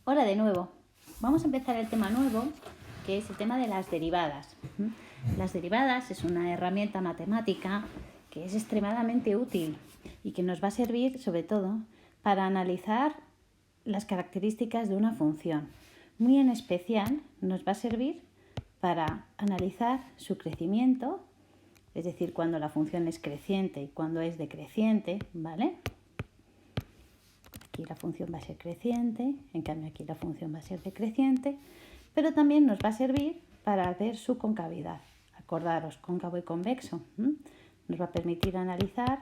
Hola de nuevo. Vamos a empezar el tema nuevo, que es el tema de las derivadas. Las derivadas es una herramienta matemática que es extremadamente útil y que nos va a servir sobre todo para analizar las características de una función. Muy en especial nos va a servir para analizar su crecimiento, es decir, cuando la función es creciente y cuando es decreciente, ¿vale? Aquí la función va a ser creciente, en cambio aquí la función va a ser decreciente, pero también nos va a servir para ver su concavidad. Acordaros, cóncavo y convexo. Nos va a permitir analizar,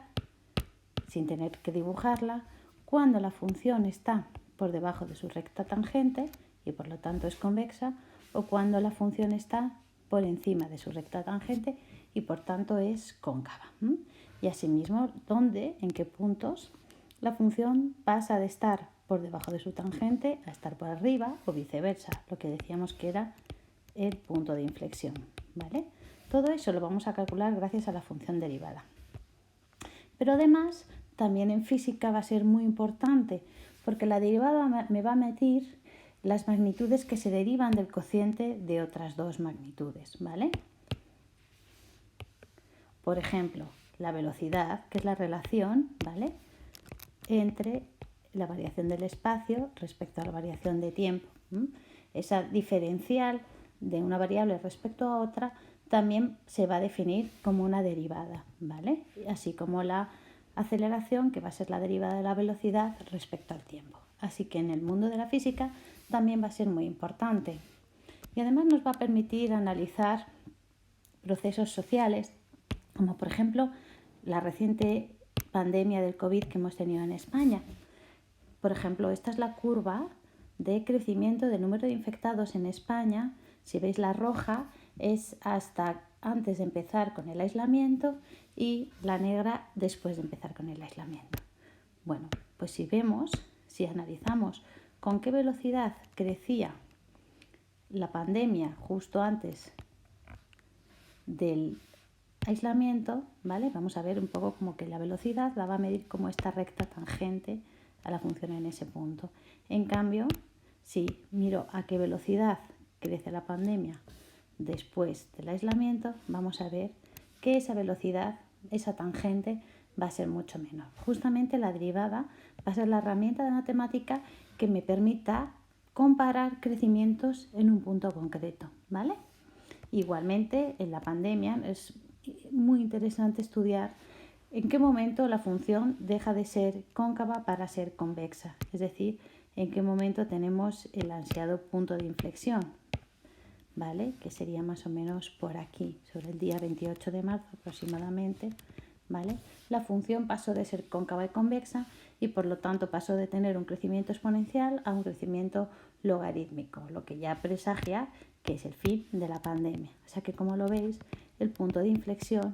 sin tener que dibujarla, cuando la función está por debajo de su recta tangente y por lo tanto es convexa, o cuando la función está por encima de su recta tangente y por tanto es cóncava. Y asimismo, ¿dónde, en qué puntos la función pasa de estar por debajo de su tangente a estar por arriba o viceversa, lo que decíamos que era el punto de inflexión, ¿vale? Todo eso lo vamos a calcular gracias a la función derivada. Pero además, también en física va a ser muy importante, porque la derivada me va a medir las magnitudes que se derivan del cociente de otras dos magnitudes, ¿vale? Por ejemplo, la velocidad, que es la relación, ¿vale?, entre la variación del espacio respecto a la variación de tiempo. Esa diferencial de una variable respecto a otra también se va a definir como una derivada, ¿vale? Así como la aceleración, que va a ser la derivada de la velocidad respecto al tiempo. Así que en el mundo de la física también va a ser muy importante. Y además nos va a permitir analizar procesos sociales, como por ejemplo la reciente pandemia del COVID que hemos tenido en España. Por ejemplo, esta es la curva de crecimiento del número de infectados en España. Si veis, la roja es hasta antes de empezar con el aislamiento y la negra después de empezar con el aislamiento. Bueno, pues si analizamos con qué velocidad crecía la pandemia justo antes del aislamiento, ¿vale? Vamos a ver un poco como que la velocidad la va a medir como esta recta tangente a la función en ese punto. En cambio, si miro a qué velocidad crece la pandemia después del aislamiento, vamos a ver que esa velocidad, esa tangente, va a ser mucho menor. Justamente la derivada va a ser la herramienta de matemática que me permita comparar crecimientos en un punto concreto, ¿vale? Igualmente, en la pandemia es muy interesante estudiar en qué momento la función deja de ser cóncava para ser convexa, es decir, en qué momento tenemos el ansiado punto de inflexión, ¿vale? Que sería más o menos por aquí, sobre el día 28 de marzo aproximadamente, ¿vale? La función pasó de ser cóncava y convexa y por lo tanto pasó de tener un crecimiento exponencial a un crecimiento logarítmico, lo que ya presagia que es el fin de la pandemia. O sea que, como lo veis, el punto de inflexión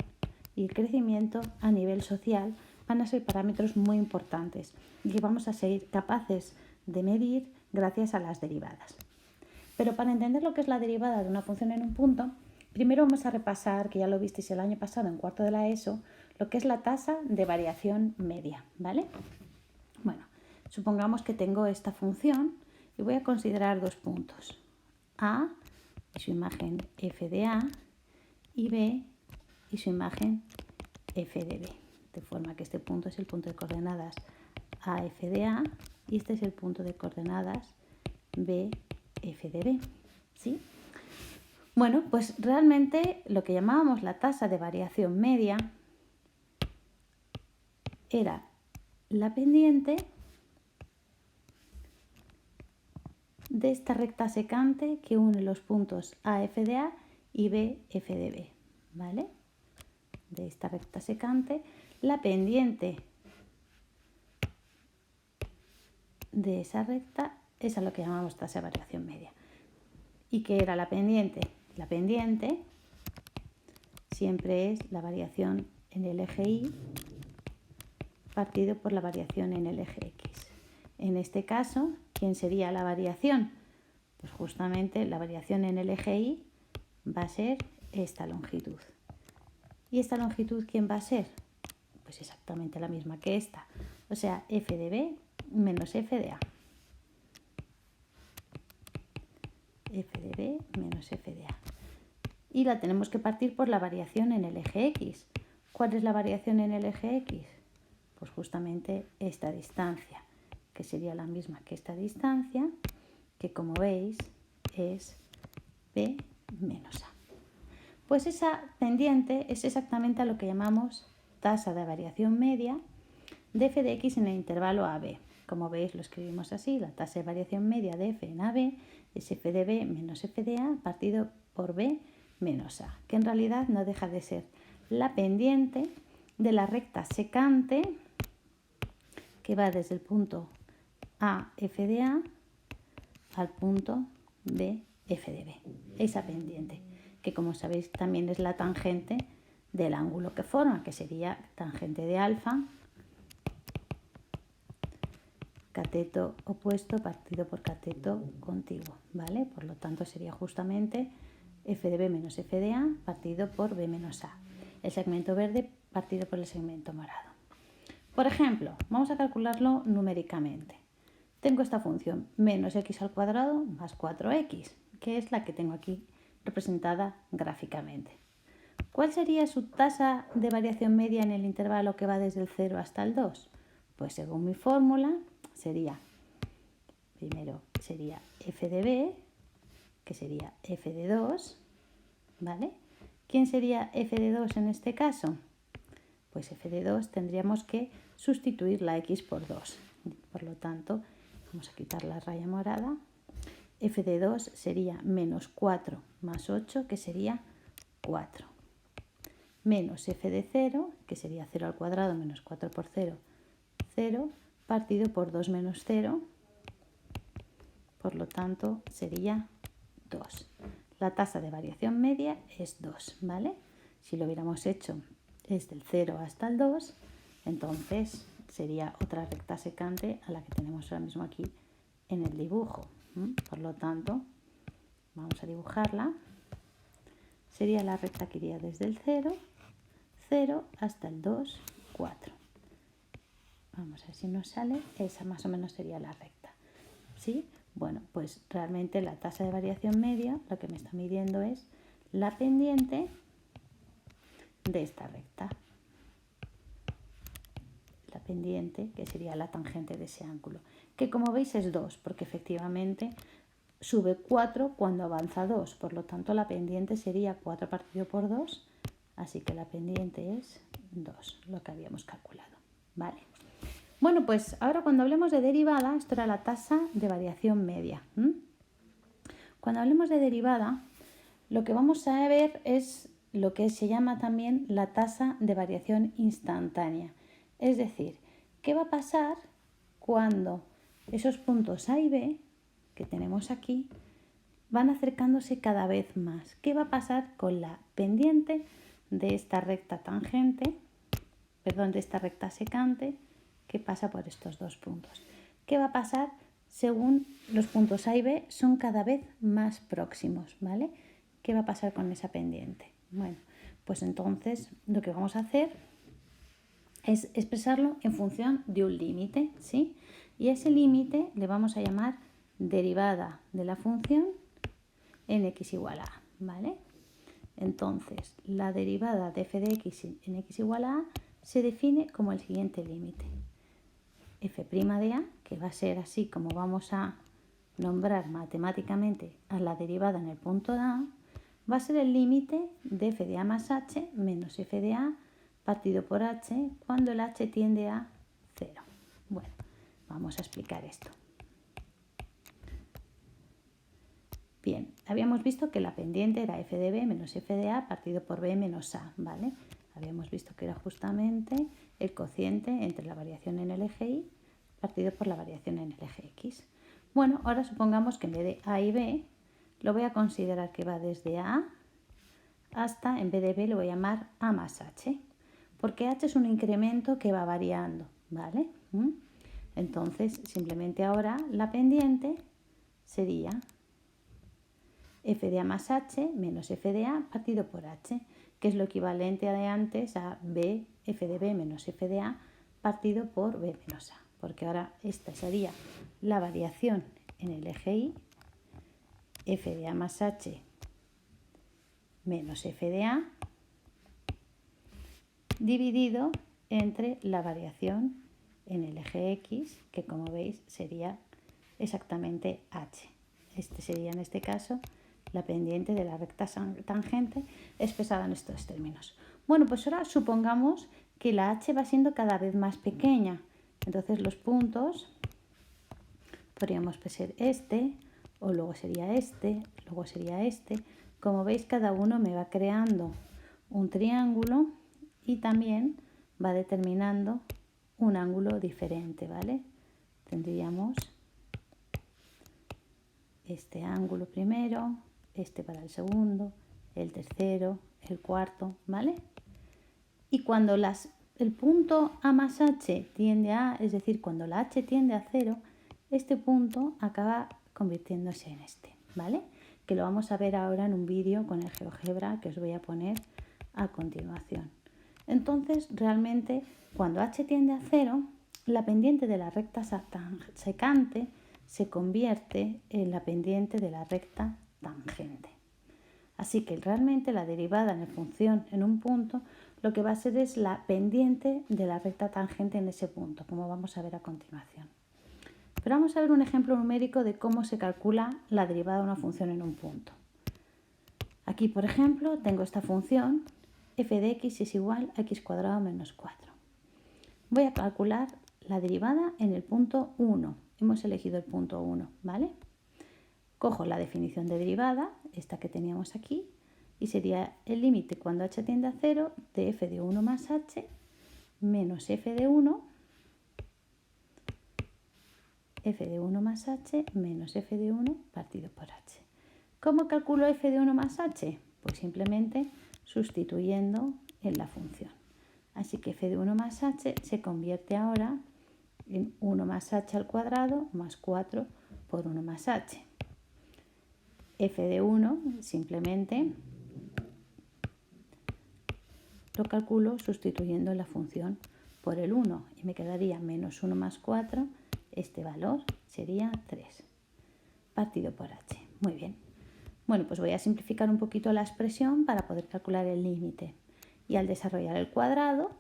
y el crecimiento a nivel social van a ser parámetros muy importantes y que vamos a ser capaces de medir gracias a las derivadas. Pero para entender lo que es la derivada de una función en un punto, primero vamos a repasar, que ya lo visteis el año pasado en cuarto de la ESO, lo que es la tasa de variación media, ¿vale? Bueno, supongamos que tengo esta función y voy a considerar dos puntos. A y su imagen f de A y B y su imagen f de B. De forma que este punto es el punto de coordenadas AF de A y este es el punto de coordenadas BF de B. ¿Sí? Bueno, pues realmente lo que llamábamos la tasa de variación media era la pendiente de esta recta secante que une los puntos AF de A y BF de B, ¿vale? De esta recta secante, la pendiente de esa recta es a lo que llamamos tasa de variación media. ¿Y qué era la pendiente? La pendiente siempre es la variación en el eje Y partido por la variación en el eje X. En este caso, ¿quién sería la variación? Pues justamente la variación en el eje Y va a ser esta longitud. ¿Y esta longitud quién va a ser? Pues exactamente la misma que esta. O sea, f de B menos f de A. f de b menos f de a. Y la tenemos que partir por la variación en el eje X. ¿Cuál es la variación en el eje X? Pues justamente esta distancia, que sería la misma que esta distancia, que como veis es b menos a. Pues esa pendiente es exactamente a lo que llamamos tasa de variación media de f de x en el intervalo AB. Como veis lo escribimos así, la tasa de variación media de f en AB es f de b menos f de a partido por b menos a, que en realidad no deja de ser la pendiente de la recta secante que va desde el punto A f de a al punto B f de b. Esa pendiente, que como sabéis también es la tangente del ángulo que forma, que sería tangente de alfa, cateto opuesto partido por cateto contiguo, ¿vale? Por lo tanto sería justamente f de b menos f de a partido por b menos a. El segmento verde partido por el segmento morado. Por ejemplo, vamos a calcularlo numéricamente. Tengo esta función menos x al cuadrado más 4x, que es la que tengo aquí representada gráficamente. ¿Cuál sería su tasa de variación media en el intervalo que va desde el 0 hasta el 2? Pues según mi fórmula sería, primero sería f de b, que sería f de 2, ¿vale? ¿Quién sería f de 2 en este caso? Pues f de 2 tendríamos que sustituir la x por 2. Por lo tanto, vamos a quitar la raya morada. F de 2 sería menos 4 más 8, que sería 4. Menos f de 0, que sería 0 al cuadrado menos 4 por 0, 0, partido por 2 menos 0. Por lo tanto, sería 2. La tasa de variación media es 2, ¿vale? Si lo hubiéramos hecho desde el 0 hasta el 2, entonces sería otra recta secante a la que tenemos ahora mismo aquí en el dibujo. Por lo tanto, vamos a dibujarla. Sería la recta que iría desde el 0, 0 hasta el 2, 4. Vamos a ver si nos sale. Esa más o menos sería la recta. ¿Sí? Bueno, pues realmente la tasa de variación media lo que me está midiendo es la pendiente de esta recta. La pendiente, que sería la tangente de ese ángulo, que como veis es 2, porque efectivamente sube 4 cuando avanza 2, por lo tanto la pendiente sería 4 partido por 2, así que la pendiente es 2, lo que habíamos calculado, ¿vale? Bueno, pues ahora cuando hablemos de derivada, esto era la tasa de variación media. Cuando hablemos de derivada, lo que vamos a ver es lo que se llama también la tasa de variación instantánea. Es decir, ¿qué va a pasar cuando esos puntos A y B que tenemos aquí van acercándose cada vez más? ¿Qué va a pasar con la pendiente de esta recta tangente, de esta recta secante que pasa por estos dos puntos? ¿Qué va a pasar según los puntos A y B son cada vez más próximos, ¿vale? ¿Qué va a pasar con esa pendiente? Bueno, pues entonces lo que vamos a hacer es expresarlo en función de un límite, ¿sí? Y a ese límite le vamos a llamar derivada de la función en x igual a a, ¿vale? Entonces, la derivada de f de x en x igual a se define como el siguiente límite. F' de a, que va a ser así como vamos a nombrar matemáticamente a la derivada en el punto A, va a ser el límite de f de a más h menos f de a partido por h cuando el h tiende a 0. Bueno, vamos a explicar esto. Bien, habíamos visto que la pendiente era f de b menos f de a partido por b menos a, ¿vale? Habíamos visto que era justamente el cociente entre la variación en el eje y partido por la variación en el eje x. Bueno, ahora supongamos que en vez de a y b lo voy a considerar que va desde a hasta, en vez de b lo voy a llamar a más h, porque h es un incremento que va variando, ¿vale? Entonces, simplemente ahora la pendiente sería f de a más h menos f de a partido por h, que es lo equivalente de antes a b, f de b menos f de a partido por b menos a, porque ahora esta sería la variación en el eje y, f de a más h menos f de a dividido entre la variación en el eje X, que como veis sería exactamente h. Este sería en este caso la pendiente de la recta tangente expresada en estos términos. Bueno, pues ahora supongamos que la h va siendo cada vez más pequeña. Entonces los puntos podríamos ser este, o luego sería este, luego sería este. Como veis, cada uno me va creando un triángulo y también va determinando un ángulo diferente, ¿vale? Tendríamos este ángulo primero, este para el segundo, el tercero, el cuarto, ¿vale? Y cuando el punto A más H tiende a, es decir, cuando la H tiende a 0, este punto acaba convirtiéndose en este, ¿vale? Que lo vamos a ver ahora en un vídeo con el GeoGebra que os voy a poner a continuación. Entonces, realmente, cuando H tiende a 0, la pendiente de la recta secante se convierte en la pendiente de la recta tangente. Así que realmente la derivada en función en un punto lo que va a ser es la pendiente de la recta tangente en ese punto, como vamos a ver a continuación. Pero vamos a ver un ejemplo numérico de cómo se calcula la derivada de una función en un punto. Aquí, por ejemplo, tengo esta función f de x es igual a x cuadrado menos 4. Voy a calcular la derivada en el punto 1. Hemos elegido el punto 1, ¿vale? Cojo la definición de derivada, esta que teníamos aquí, y sería el límite cuando h tiende a 0 de f de 1 más h menos f de 1 más h menos f de 1 partido por h. ¿Cómo calculo f de 1 más h? Pues simplemente sustituyendo en la función. Así que f de 1 más h se convierte ahora en 1 más h al cuadrado más 4 por 1 más h. F de 1 simplemente lo calculo sustituyendo en la función por el 1 y me quedaría menos 1 más 4, este valor sería 3 partido por h. Muy bien. Bueno, pues voy a simplificar un poquito la expresión para poder calcular el límite. Y al desarrollar el cuadrado,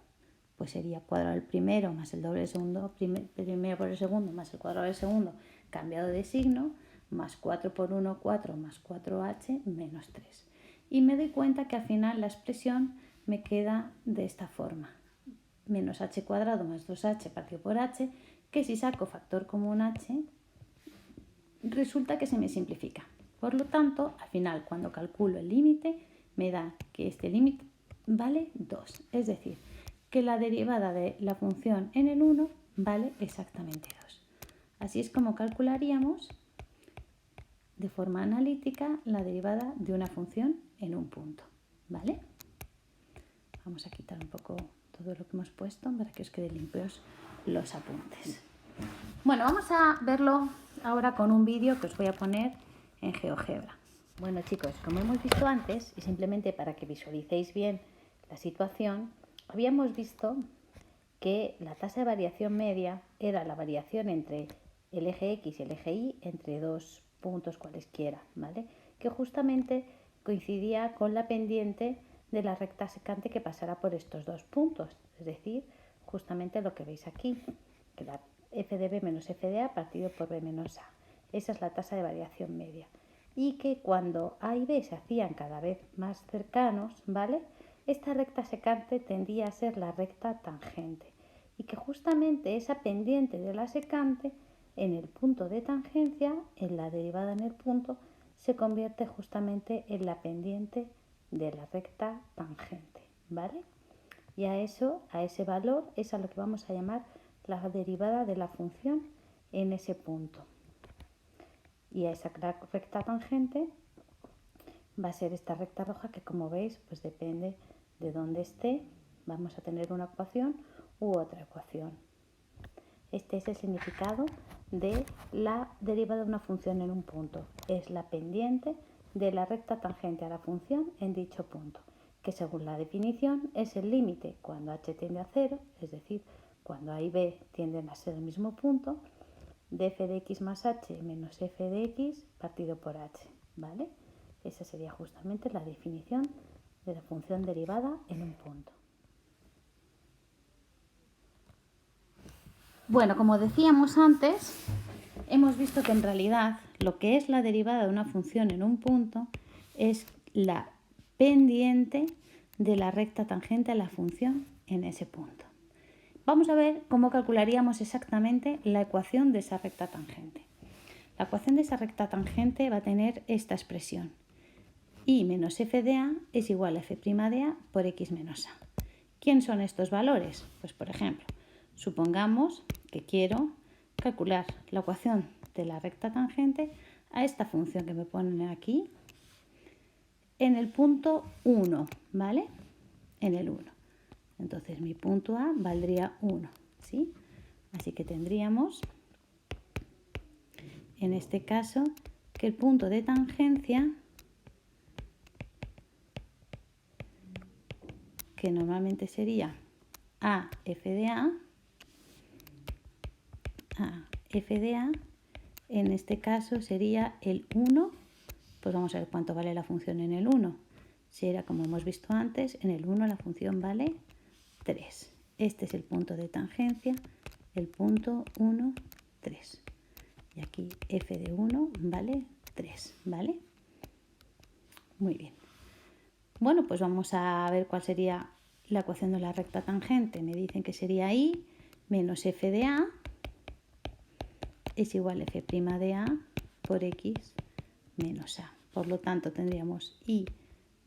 pues sería cuadrado del primero más el doble del segundo, primero por el segundo más el cuadrado del segundo, cambiado de signo, más 4 por 1, 4 más 4h menos 3. Y me doy cuenta que al final la expresión me queda de esta forma. Menos h cuadrado más 2h partido por h, que si saco factor común h, resulta que se me simplifica. Por lo tanto, al final, cuando calculo el límite, me da que este límite vale 2. Es decir, que la derivada de la función en el 1 vale exactamente 2. Así es como calcularíamos de forma analítica la derivada de una función en un punto, ¿vale? Vamos a quitar un poco todo lo que hemos puesto para que os queden limpios los apuntes. Bueno, vamos a verlo ahora con un vídeo que os voy a poner en GeoGebra. Bueno, chicos, como hemos visto antes, y simplemente para que visualicéis bien la situación, habíamos visto que la tasa de variación media era la variación entre el eje X y el eje Y entre dos puntos cualesquiera, ¿vale? Que justamente coincidía con la pendiente de la recta secante que pasará por estos dos puntos, es decir, justamente lo que veis aquí, que la f de b menos f de a partido por b menos a. Esa es la tasa de variación media. Y que cuando a y b se hacían cada vez más cercanos, ¿vale? Esta recta secante tendía a ser la recta tangente. Y que justamente esa pendiente de la secante, en el punto de tangencia, en la derivada en el punto, se convierte justamente en la pendiente de la recta tangente, ¿vale? Y a ese valor es a lo que vamos a llamar la derivada de la función en ese punto. Y a esa recta tangente va a ser esta recta roja que, como veis, pues depende de dónde esté, vamos a tener una ecuación u otra ecuación. Este es el significado de la derivada de una función en un punto. Es la pendiente de la recta tangente a la función en dicho punto, que según la definición es el límite cuando h tiende a 0, es decir, cuando a y b tienden a ser el mismo punto, de f de x más h menos f de x partido por h, ¿vale? Esa sería justamente la definición de la función derivada en un punto. Bueno, como decíamos antes, hemos visto que en realidad lo que es la derivada de una función en un punto es la pendiente de la recta tangente a la función en ese punto. Vamos a ver cómo calcularíamos exactamente la ecuación de esa recta tangente. La ecuación de esa recta tangente va a tener esta expresión. Y menos f de a es igual a f' de a por x menos a. ¿Quién son estos valores? Pues por ejemplo, supongamos que quiero calcular la ecuación de la recta tangente a esta función que me ponen aquí en el punto 1, ¿vale? En el 1. Entonces mi punto A valdría 1, ¿sí? Así que tendríamos, en este caso, que el punto de tangencia, que normalmente sería a f de a, en este caso sería el 1, pues vamos a ver cuánto vale la función en el 1. Será, como hemos visto antes, en el 1 la función vale 3. Este es el punto de tangencia, el punto 1, 3. Y aquí f de 1 vale 3, ¿vale? Muy bien. Bueno, pues vamos a ver cuál sería la ecuación de la recta tangente. Me dicen que sería i menos f de a es igual a f' de a por x menos a. Por lo tanto, tendríamos i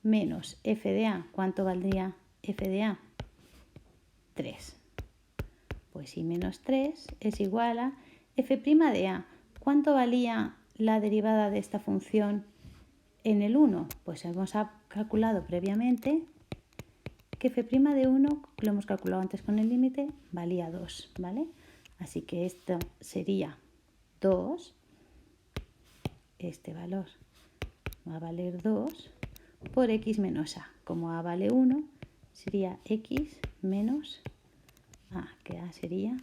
menos f de a. ¿Cuánto valdría f de a? 3. Pues i menos 3 es igual a f' de a. ¿Cuánto valía la derivada de esta función en el 1? Pues hemos calculado previamente que f' de 1, lo hemos calculado antes con el límite, valía 2, ¿vale? Así que esto sería 2, este valor va a valer 2 por x menos a. Como a vale 1, sería x menos a, que a sería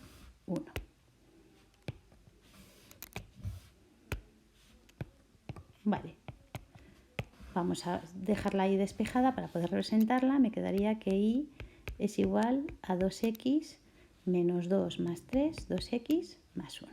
1. Vale, vamos a dejarla ahí despejada para poder representarla. Me quedaría que i es igual a 2x menos 2 más 3, 2x más 1.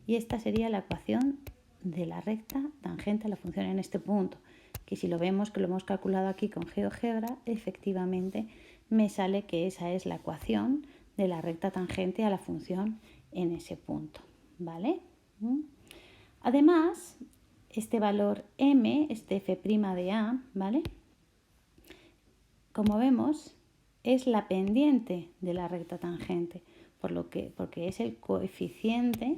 Y esta sería la ecuación de la recta tangente a la función en este punto, que si lo vemos que lo hemos calculado aquí con GeoGebra, efectivamente me sale que esa es la ecuación de la recta tangente a la función en ese punto, ¿vale? Además, este valor m, este f' de a, ¿vale? Como vemos, es la pendiente de la recta tangente, porque es el coeficiente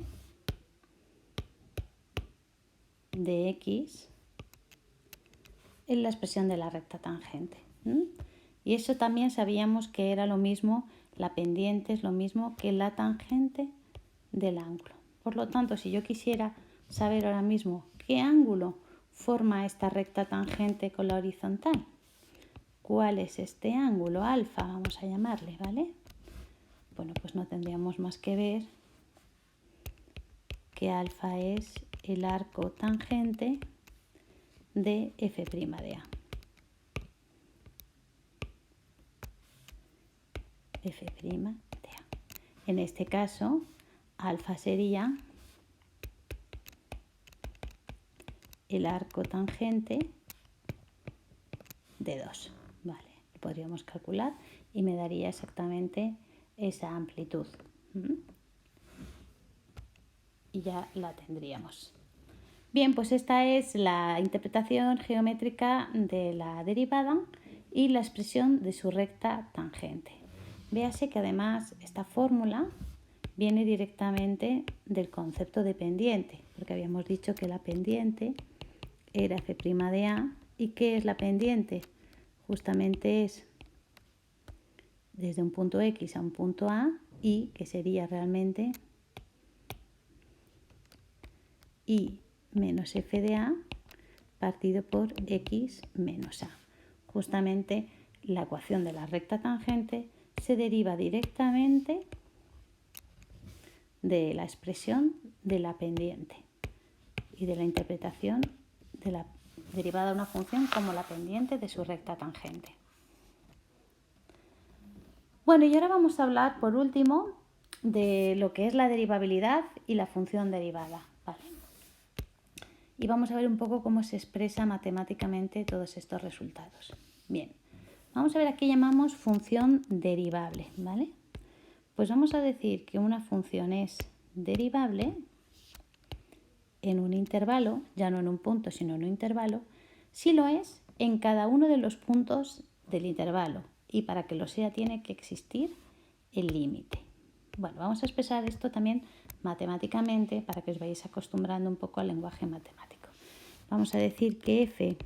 de x en la expresión de la recta tangente. Y eso también sabíamos que era lo mismo, la pendiente es lo mismo que la tangente del ángulo. Por lo tanto, si yo quisiera saber ahora mismo qué ángulo forma esta recta tangente con la horizontal, ¿cuál es este ángulo? Alfa, vamos a llamarle, ¿vale? Bueno, pues no tendríamos más que ver que alfa es el arco tangente de f' de a. f' de a. En este caso, alfa sería el arco tangente de 2. Vale, lo podríamos calcular y me daría exactamente esa amplitud. Y ya la tendríamos. Bien, pues esta es la interpretación geométrica de la derivada y la expresión de su recta tangente. Véase que además esta fórmula viene directamente del concepto de pendiente, porque habíamos dicho que la pendiente era f' de a. ¿Y qué es la pendiente? Justamente es desde un punto x a un punto a, y que sería realmente i menos f de a partido por x menos a. Justamente la ecuación de la recta tangente se deriva directamente de la expresión de la pendiente y de la interpretación de la derivada de una función como la pendiente de su recta tangente. Bueno, y ahora vamos a hablar por último de lo que es la derivabilidad y la función derivada. Vale. Y vamos a ver un poco cómo se expresa matemáticamente todos estos resultados. Bien, vamos a ver a qué llamamos función derivable, ¿vale? Pues vamos a decir que una función es derivable en un intervalo, ya no en un punto, sino en un intervalo, si lo es en cada uno de los puntos del intervalo. Y para que lo sea tiene que existir el límite. Bueno, vamos a expresar esto también matemáticamente para que os vayáis acostumbrando un poco al lenguaje matemático. Vamos a decir que f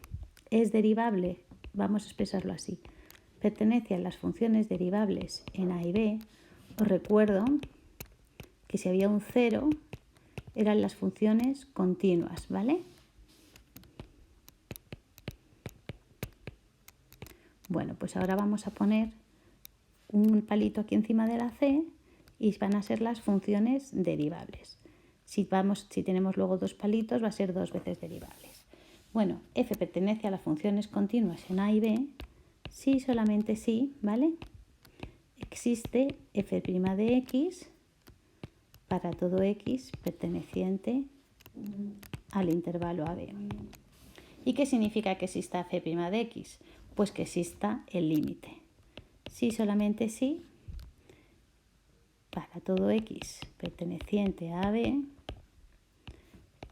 es derivable, vamos a expresarlo así, pertenece a las funciones derivables en a y b. Os recuerdo que si había un 0 eran las funciones continuas, ¿vale? Bueno, pues ahora vamos a poner un palito aquí encima de la c y van a ser las funciones derivables. Si tenemos luego dos palitos, va a ser dos veces derivables. Bueno, f pertenece a las funciones continuas en a y b si solamente si, ¿vale? Existe f' de x para todo x perteneciente al intervalo AB. ¿Y qué significa que exista f' de x? Pues que exista el límite. Si solamente si, para todo x perteneciente a AB,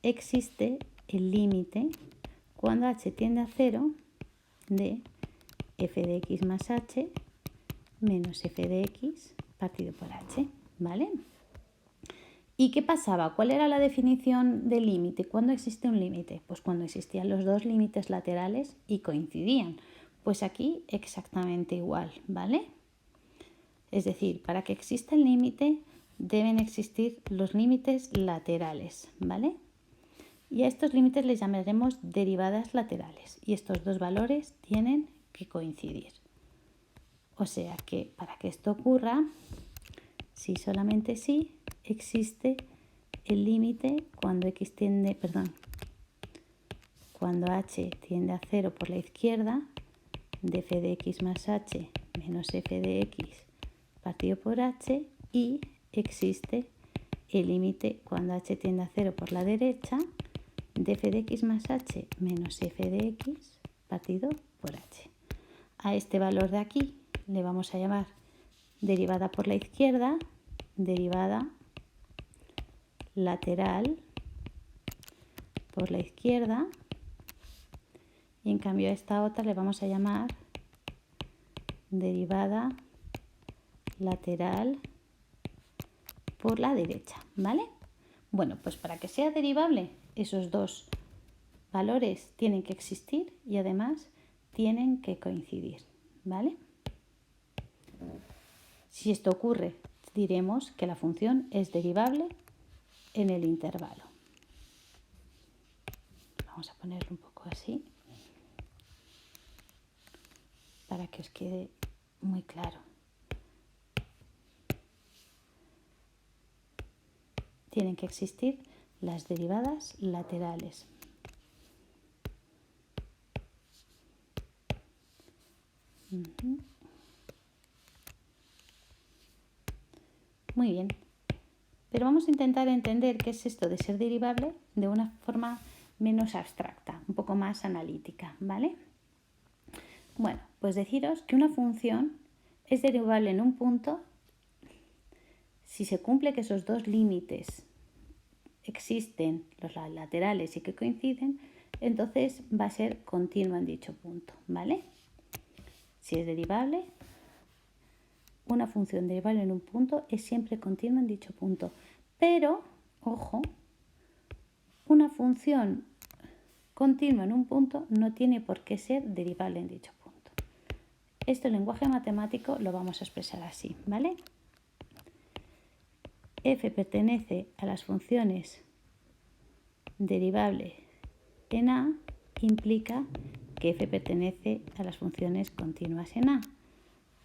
existe el límite cuando h tiende a 0 de f de x más h menos f de x partido por h, ¿vale? ¿Y qué pasaba? ¿Cuál era la definición de límite? ¿Cuándo existe un límite? Pues cuando existían los dos límites laterales y coincidían. Pues aquí exactamente igual, ¿vale? Es decir, para que exista el límite deben existir los límites laterales, ¿vale? Y a estos límites les llamaremos derivadas laterales y estos dos valores tienen que coincidir. O sea que para que esto ocurra, si solamente si, existe el límite cuando cuando h tiende a 0 por la izquierda de f de x más h menos f de x partido por h, y existe el límite cuando h tiende a 0 por la derecha de f de x más h menos f de x partido por h. A este valor de aquí le vamos a llamar derivada por la izquierda, derivada lateral por la izquierda, y en cambio a esta otra le vamos a llamar derivada lateral por la derecha, ¿vale? Bueno, pues para que sea derivable, esos dos valores tienen que existir y además tienen que coincidir, ¿vale? Si esto ocurre, diremos que la función es derivable en el intervalo. Vamos a ponerlo un poco así para que os quede muy claro. Tienen que existir las derivadas laterales. Muy bien. Pero vamos a intentar entender qué es esto de ser derivable de una forma menos abstracta, un poco más analítica, ¿vale? Bueno, pues deciros que una función es derivable en un punto si se cumple que esos dos límites existen, los laterales, y que coinciden, entonces va a ser continua en dicho punto, ¿vale? Si es derivable, una función derivable en un punto es siempre continua en dicho punto. Pero, ojo, una función continua en un punto no tiene por qué ser derivable en dicho punto. Esto en lenguaje matemático lo vamos a expresar así, ¿vale? F pertenece a las funciones derivables en A, implica que f pertenece a las funciones continuas en A.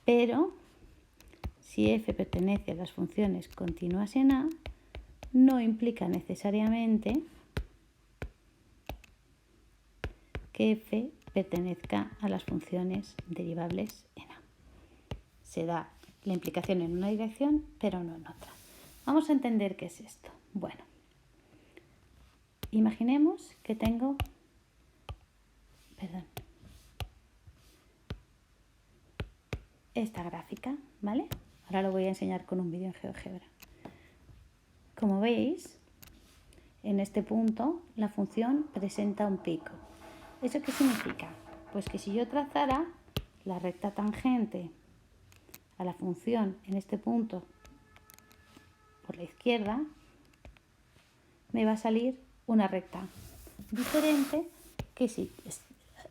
Pero si f pertenece a las funciones continuas en A, no implica necesariamente que f pertenezca a las funciones derivables en A. Se da la implicación en una dirección, pero no en otra. Vamos a entender qué es esto. Bueno, imaginemos que tengo, esta gráfica, ¿vale? Ahora lo voy a enseñar con un vídeo en GeoGebra. Como veis, en este punto la función presenta un pico. ¿Eso qué significa? Pues que si yo trazara la recta tangente a la función en este punto por la izquierda, me va a salir una recta diferente que si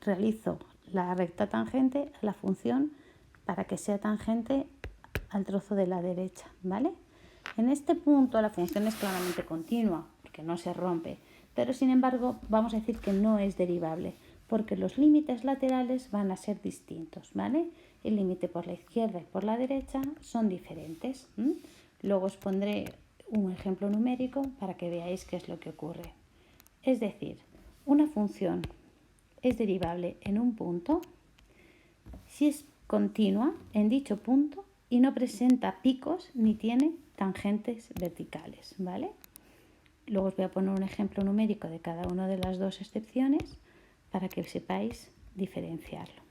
realizo la recta tangente a la función para que sea tangente al trozo de la derecha, ¿vale? En este punto la función es claramente continua, porque no se rompe, pero sin embargo vamos a decir que no es derivable, porque los límites laterales van a ser distintos, ¿vale? El límite por la izquierda y por la derecha son diferentes. Luego os pondré un ejemplo numérico para que veáis qué es lo que ocurre. Es decir, una función es derivable en un punto si es continua en dicho punto y no presenta picos ni tiene tangentes verticales, ¿vale? Luego os voy a poner un ejemplo numérico de cada una de las dos excepciones para que sepáis diferenciarlo.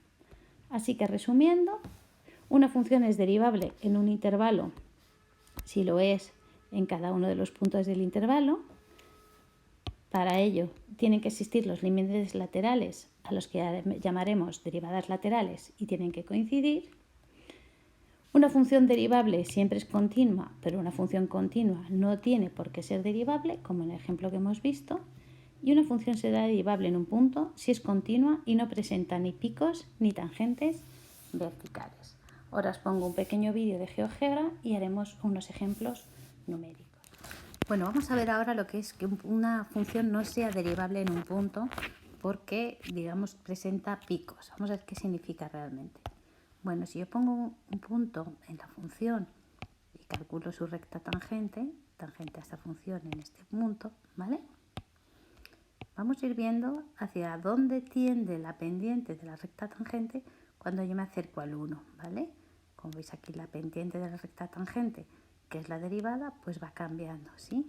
Así que resumiendo, una función es derivable en un intervalo si lo es en cada uno de los puntos del intervalo. Para ello tienen que existir los límites laterales a los que llamaremos derivadas laterales y tienen que coincidir. Una función derivable siempre es continua, pero una función continua no tiene por qué ser derivable, como en el ejemplo que hemos visto. Y una función será derivable en un punto si es continua y no presenta ni picos ni tangentes verticales. Ahora os pongo un pequeño vídeo de GeoGebra y haremos unos ejemplos numéricos. Bueno, vamos a ver ahora lo que es que una función no sea derivable en un punto porque, digamos, presenta picos. Vamos a ver qué significa realmente. Bueno, si yo pongo un punto en la función y calculo su recta tangente a esta función en este punto, ¿vale? Vamos a ir viendo hacia dónde tiende la pendiente de la recta tangente cuando yo me acerco al 1, ¿vale? Como veis aquí la pendiente de la recta tangente, que es la derivada, pues va cambiando, ¿sí?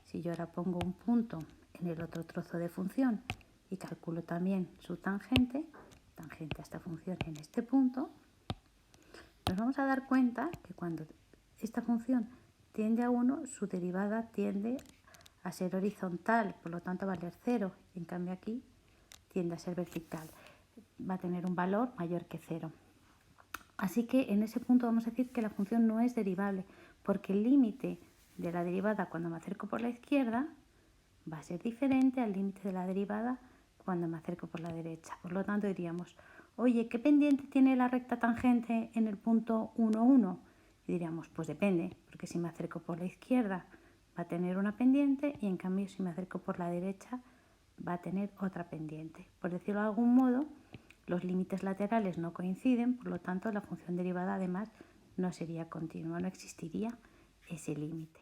Si yo ahora pongo un punto en el otro trozo de función y calculo también su tangente a esta función en este punto, nos vamos a dar cuenta que cuando esta función tiende a 1, su derivada tiende a ser horizontal, por lo tanto a valer 0. En cambio aquí tiende a ser vertical. Va a tener un valor mayor que 0. Así que en ese punto vamos a decir que la función no es derivable, porque el límite de la derivada cuando me acerco por la izquierda va a ser diferente al límite de la derivada cuando me acerco por la derecha. Por lo tanto diríamos, oye, ¿qué pendiente tiene la recta tangente en el punto 1, 1? Y diríamos, pues depende, porque si me acerco por la izquierda va a tener una pendiente y en cambio si me acerco por la derecha va a tener otra pendiente. Por decirlo de algún modo, los límites laterales no coinciden, por lo tanto la función derivada además no sería continua, no existiría ese límite.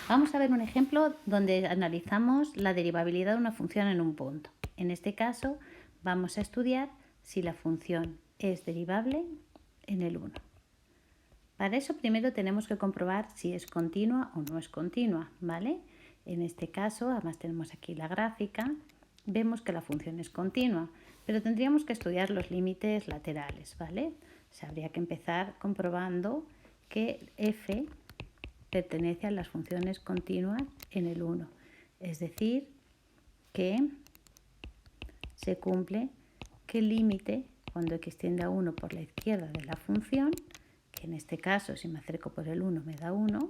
Vamos a ver un ejemplo donde analizamos la derivabilidad de una función en un punto. En este caso vamos a estudiar si la función es derivable en el 1. Para eso primero tenemos que comprobar si es continua o no es continua, ¿vale? En este caso, además tenemos aquí la gráfica, vemos que la función es continua, pero tendríamos que estudiar los límites laterales, ¿vale? O sea, habría que empezar comprobando que f pertenece a las funciones continuas en el 1, es decir, que se cumple que el límite cuando x tiende a 1 por la izquierda de la función, que en este caso si me acerco por el 1 me da 1,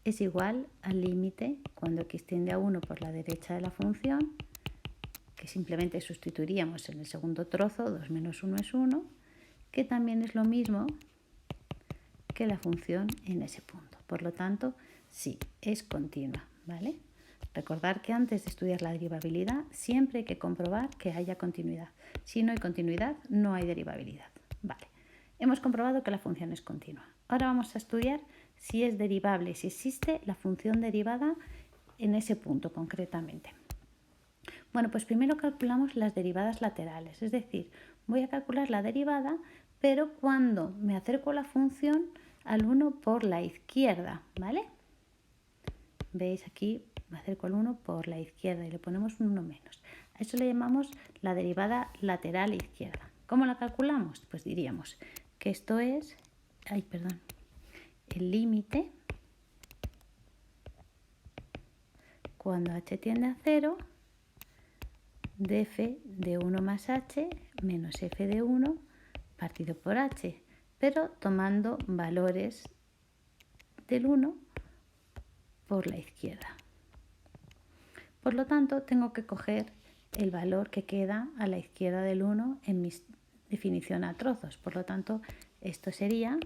es igual al límite cuando x tiende a 1 por la derecha de la función, que simplemente sustituiríamos en el segundo trozo, 2 menos 1 es 1, que también es lo mismo que la función en ese punto. Por lo tanto, sí, es continua, ¿vale? Recordar que antes de estudiar la derivabilidad siempre hay que comprobar que haya continuidad. Si no hay continuidad, no hay derivabilidad. Vale, hemos comprobado que la función es continua. Ahora vamos a estudiar si es derivable, si existe la función derivada en ese punto concretamente. Bueno, pues primero calculamos las derivadas laterales, es decir, voy a calcular la derivada, pero cuando me acerco a la función al 1 por la izquierda, ¿vale? Veis aquí, me acerco al 1 por la izquierda y le ponemos un 1 menos. A eso le llamamos la derivada lateral izquierda. ¿Cómo la calculamos? Pues diríamos que esto es, el límite cuando h tiende a 0 de f de 1 más h menos f de 1 partido por h, pero tomando valores del 1 por la izquierda. Por lo tanto, tengo que coger el valor que queda a la izquierda del 1 en mi definición a trozos. Por lo tanto, esto sería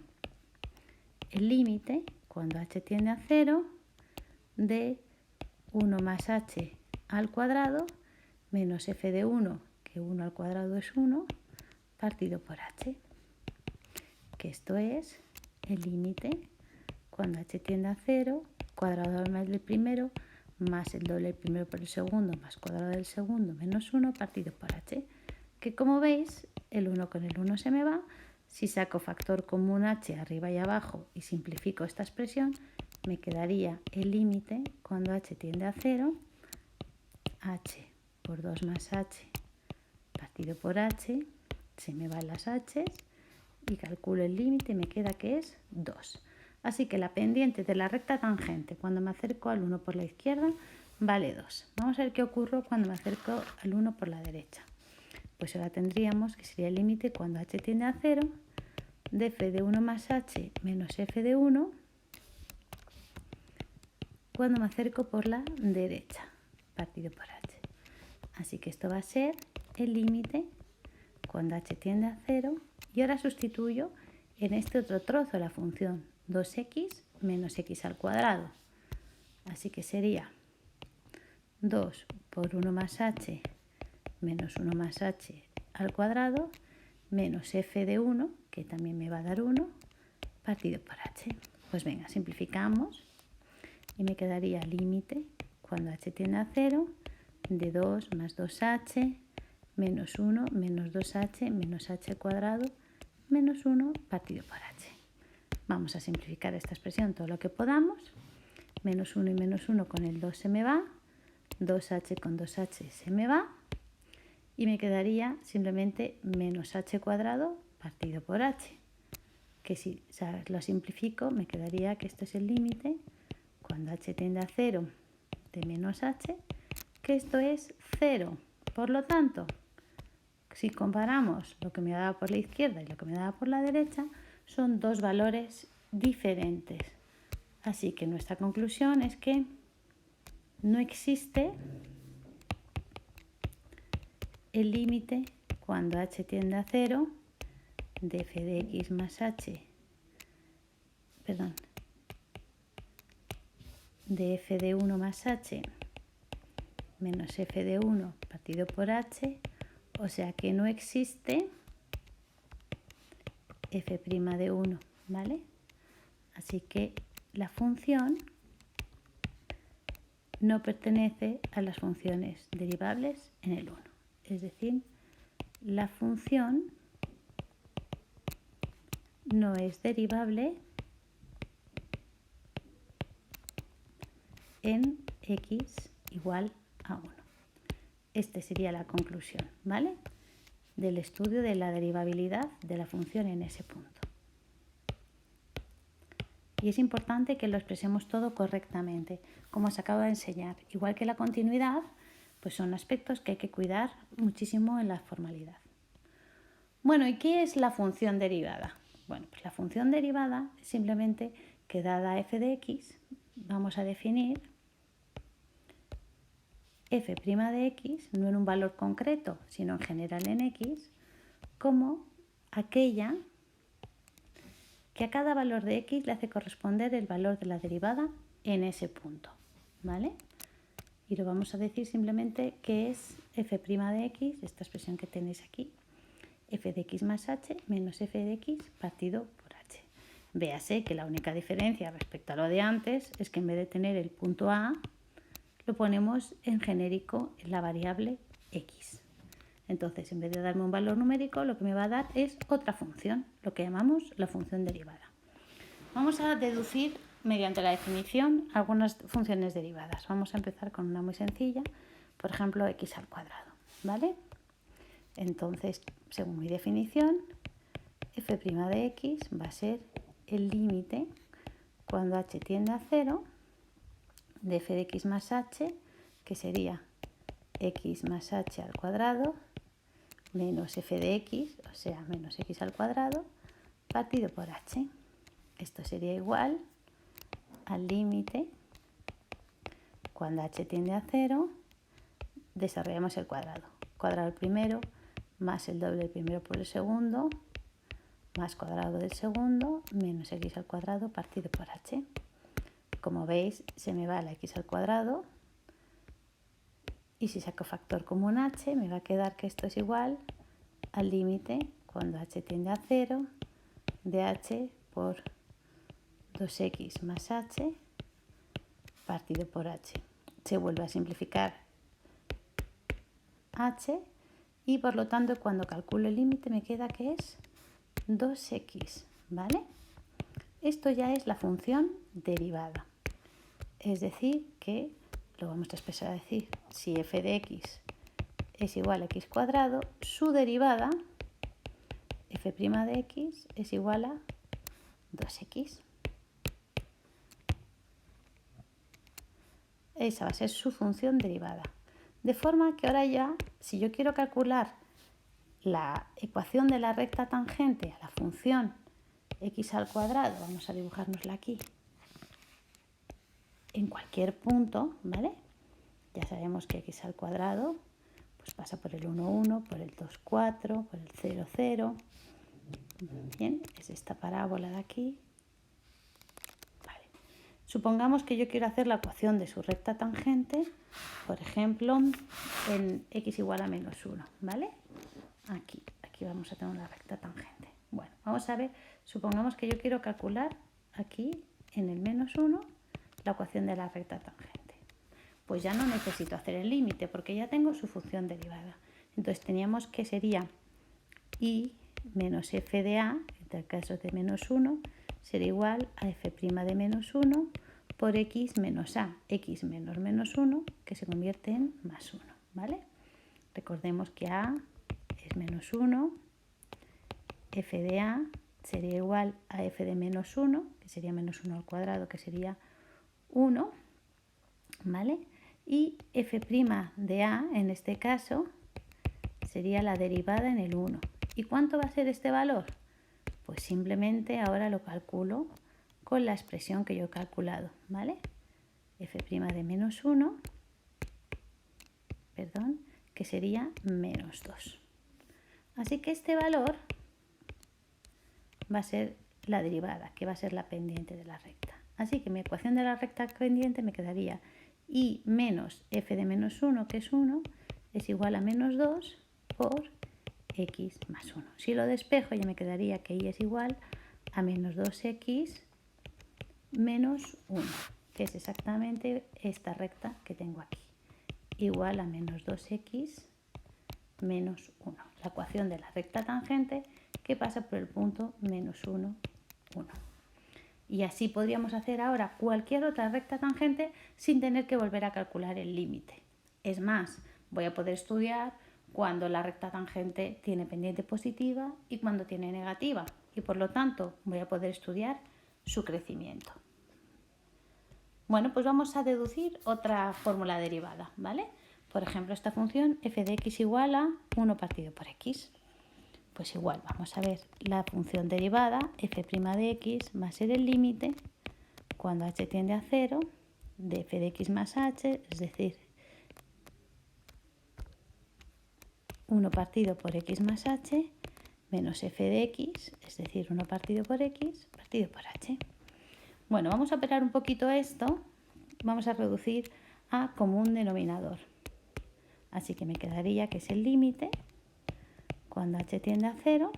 el límite cuando h tiende a 0 de 1 más h al cuadrado menos f de 1, que 1 al cuadrado es 1, partido por h, que esto es el límite cuando h tiende a 0, cuadrado más del primero, más el doble del primero por el segundo, más cuadrado del segundo, menos 1, partido por h, que como veis, el 1 con el 1 se me va. Si saco factor común h arriba y abajo y simplifico esta expresión, me quedaría el límite cuando h tiende a 0, h por 2 más h partido por h, se me van las h's y calculo el límite y me queda que es 2. Así que la pendiente de la recta tangente cuando me acerco al 1 por la izquierda vale 2. Vamos a ver qué ocurre cuando me acerco al 1 por la derecha. Pues ahora tendríamos que sería el límite cuando h tiende a 0 de f de 1 más h menos f de 1 cuando me acerco por la derecha, partido por h. Así que esto va a ser el límite cuando h tiende a 0 y ahora sustituyo en este otro trozo la función 2x menos x al cuadrado. Así que sería 2 por 1 más h menos 1 más h al cuadrado menos f de 1, que también me va a dar 1, partido por h. Pues venga, simplificamos y me quedaría límite cuando h tiende a 0 de 2 más 2h menos 1 menos 2h menos h al cuadrado menos 1 partido por h. Vamos a simplificar esta expresión todo lo que podamos. Menos 1 y menos 1 con el 2 se me va, 2h con 2h se me va y me quedaría simplemente menos h cuadrado partido por h, que si lo simplifico me quedaría que esto es el límite cuando h tiende a 0 de menos h, que esto es 0. Por lo tanto, si comparamos lo que me daba por la izquierda y lo que me daba por la derecha, son dos valores diferentes. Así que nuestra conclusión es que no existe el límite cuando h tiende a 0 de f de x más h, de f de 1 más h menos f de 1 partido por h, o sea que no existe f' de 1, ¿vale? Así que la función no pertenece a las funciones derivables en el 1. Es decir, la función no es derivable en x igual a 1. Esta sería la conclusión, ¿vale?, del estudio de la derivabilidad de la función en ese punto. Y es importante que lo expresemos todo correctamente, como os acabo de enseñar. Igual que la continuidad, pues son aspectos que hay que cuidar muchísimo en la formalidad. Bueno, ¿y qué es la función derivada? Bueno, pues la función derivada es simplemente que dada f de x, vamos a definir f' de x, no en un valor concreto, sino en general en x, como aquella que a cada valor de x le hace corresponder el valor de la derivada en ese punto, ¿vale? Y lo vamos a decir simplemente que es f' de x, esta expresión que tenéis aquí, f de x más h menos f de x partido por h. Véase que la única diferencia respecto a lo de antes es que en vez de tener el punto A, lo ponemos en genérico en la variable x. Entonces, en vez de darme un valor numérico, lo que me va a dar es otra función, lo que llamamos la función derivada. Vamos a deducir mediante la definición algunas funciones derivadas. Vamos a empezar con una muy sencilla, por ejemplo, x al cuadrado, ¿vale? Entonces, según mi definición, f' de x va a ser el límite cuando h tiende a 0 de f de x más h, que sería x más h al cuadrado menos f de x, o sea, menos x al cuadrado, partido por h. Esto sería igual al límite cuando h tiende a 0, desarrollamos el cuadrado. Cuadrado del primero más el doble del primero por el segundo, más cuadrado del segundo, menos x al cuadrado partido por h. Como veis, se me va la x al cuadrado y si saco factor común h, me va a quedar que esto es igual al límite cuando h tiende a 0 de h por 2x más h partido por h. Se vuelve a simplificar h y por lo tanto cuando calculo el límite me queda que es 2x, ¿vale? Esto ya es la función derivada. Es decir, que lo vamos a expresar a decir, si f de x es igual a x cuadrado, su derivada, f' de x, es igual a 2x. Esa va a ser su función derivada. De forma que ahora ya, si yo quiero calcular la ecuación de la recta tangente a la función x al cuadrado, vamos a dibujárnosla aquí, en cualquier punto, ¿vale? Ya sabemos que x al cuadrado pues pasa por el 1, 1, por el 2, 4, por el 0, 0. Bien, es esta parábola de aquí. Vale. Supongamos que yo quiero hacer la ecuación de su recta tangente, por ejemplo, en x igual a menos 1, ¿vale? Aquí vamos a tener una recta tangente. Bueno, vamos a ver, supongamos que yo quiero calcular aquí, en el menos 1, la ecuación de la recta tangente. Pues ya no necesito hacer el límite porque ya tengo su función derivada. Entonces teníamos que sería y menos f de a, en el caso de menos 1, será igual a f' de menos 1 por x menos a, x menos menos 1, que se convierte en más 1, ¿vale? Recordemos que a es menos 1, f de a sería igual a f de menos 1, que sería menos 1 al cuadrado, que sería 1, ¿vale? Y f' de a, en este caso, sería la derivada en el 1. ¿Y cuánto va a ser este valor? Pues simplemente ahora lo calculo con la expresión que yo he calculado, ¿vale? f' de menos 1, que sería menos 2. Así que este valor va a ser la derivada, que va a ser la pendiente de la recta. Así que mi ecuación de la recta pendiente me quedaría y menos f de menos 1, que es 1, es igual a menos 2 por x más 1. Si lo despejo ya me quedaría que y es igual a menos 2x menos 1, que es exactamente esta recta que tengo aquí, igual a menos 2x menos 1. La ecuación de la recta tangente que pasa por el punto menos 1, 1. Y así podríamos hacer ahora cualquier otra recta tangente sin tener que volver a calcular el límite. Es más, voy a poder estudiar cuando la recta tangente tiene pendiente positiva y cuando tiene negativa. Y por lo tanto voy a poder estudiar su crecimiento. Bueno, pues vamos a deducir otra fórmula derivada, ¿vale? Por ejemplo, esta función f de x igual a 1 partido por x. Pues igual, vamos a ver la función derivada, f' de x va a ser el límite cuando h tiende a 0 de f de x más h, es decir, 1 partido por x más h, menos f de x, es decir, 1 partido por x, partido por h. Bueno, vamos a operar un poquito esto, vamos a reducir a común denominador. Así que me quedaría que es el límite cuando h tiende a 0,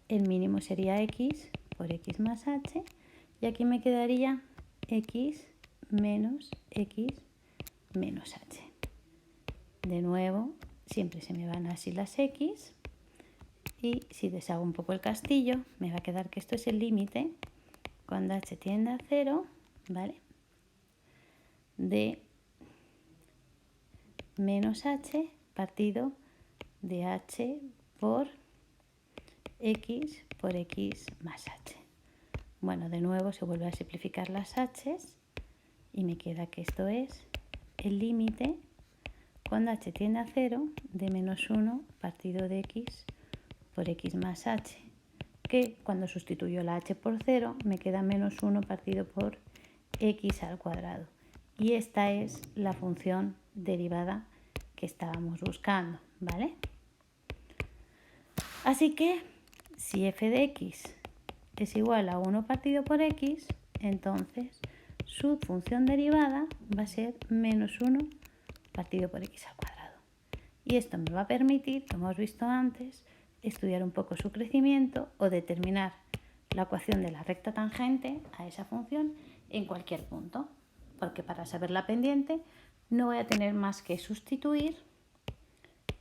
el mínimo sería x por x más h, y aquí me quedaría x menos x menos h. De nuevo, siempre se me van así las x y si deshago un poco el castillo, me va a quedar que esto es el límite cuando h tiende a 0, ¿vale? De menos h partido de h por x más h. Bueno, de nuevo se vuelve a simplificar las h's y me queda que esto es el límite cuando h tiende a 0 de menos 1 partido de x por x más h, que cuando sustituyo la h por 0 me queda menos 1 partido por x al cuadrado. Y esta es la función derivada que estábamos buscando, ¿vale? Así que si f de x es igual a 1 partido por x, entonces su función derivada va a ser menos 1 partido por x al cuadrado. Y esto me va a permitir, como hemos visto antes, estudiar un poco su crecimiento o determinar la ecuación de la recta tangente a esa función en cualquier punto. Porque para saber la pendiente no voy a tener más que sustituir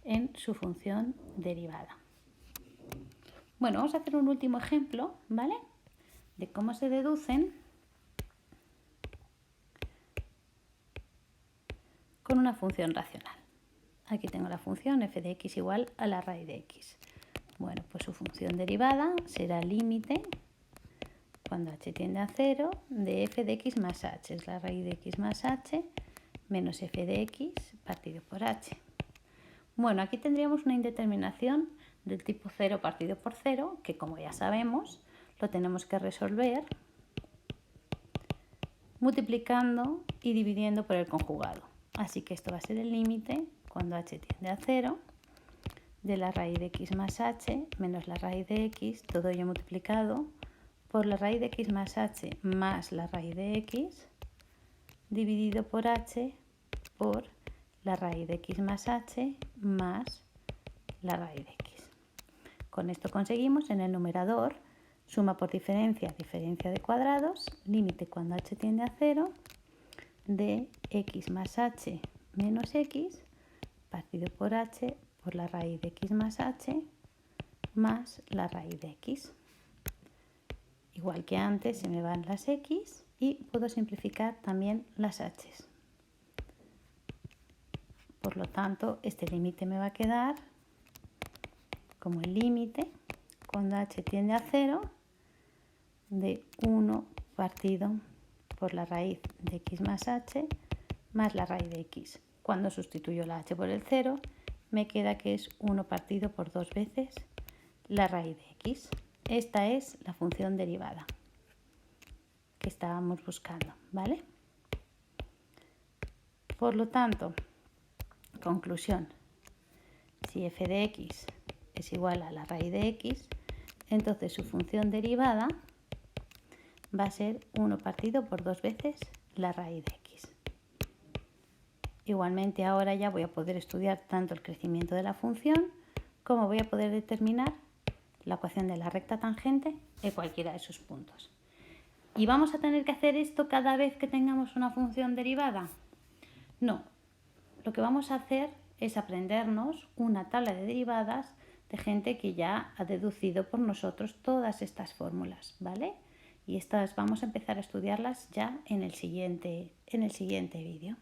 en su función derivada. Bueno, vamos a hacer un último ejemplo, ¿vale? De cómo se deducen con una función racional. Aquí tengo la función f de x igual a la raíz de x. Bueno, pues su función derivada será límite cuando h tiende a 0 de f de x más h, es la raíz de x más h, menos f de x partido por h. Bueno, aquí tendríamos una indeterminación del tipo 0 partido por 0, que como ya sabemos, lo tenemos que resolver multiplicando y dividiendo por el conjugado. Así que esto va a ser el límite cuando h tiende a 0 de la raíz de x más h menos la raíz de x, todo ello multiplicado por la raíz de x más h más la raíz de x, dividido por h por la raíz de x más h más la raíz de x. Con esto conseguimos en el numerador suma por diferencia, diferencia de cuadrados, límite cuando h tiende a 0 de x más h menos x partido por h por la raíz de x más h más la raíz de x. Igual que antes se me van las x y puedo simplificar también las h's. Por lo tanto, este límite me va a quedar como el límite cuando h tiende a 0 de 1 partido por la raíz de x más h más la raíz de x. Cuando sustituyo la h por el 0, me queda que es 1 partido por 2 veces la raíz de x. Esta es la función derivada que estábamos buscando, ¿vale? Por lo tanto, conclusión, si f de x es igual a la raíz de x, entonces su función derivada va a ser 1 partido por 2 veces la raíz de x. Igualmente ahora ya voy a poder estudiar tanto el crecimiento de la función como voy a poder determinar la ecuación de la recta tangente en cualquiera de sus puntos. ¿Y vamos a tener que hacer esto cada vez que tengamos una función derivada? No. Lo que vamos a hacer es aprendernos una tabla de derivadas de gente que ya ha deducido por nosotros todas estas fórmulas, ¿vale? Y estas vamos a empezar a estudiarlas ya en el siguiente vídeo.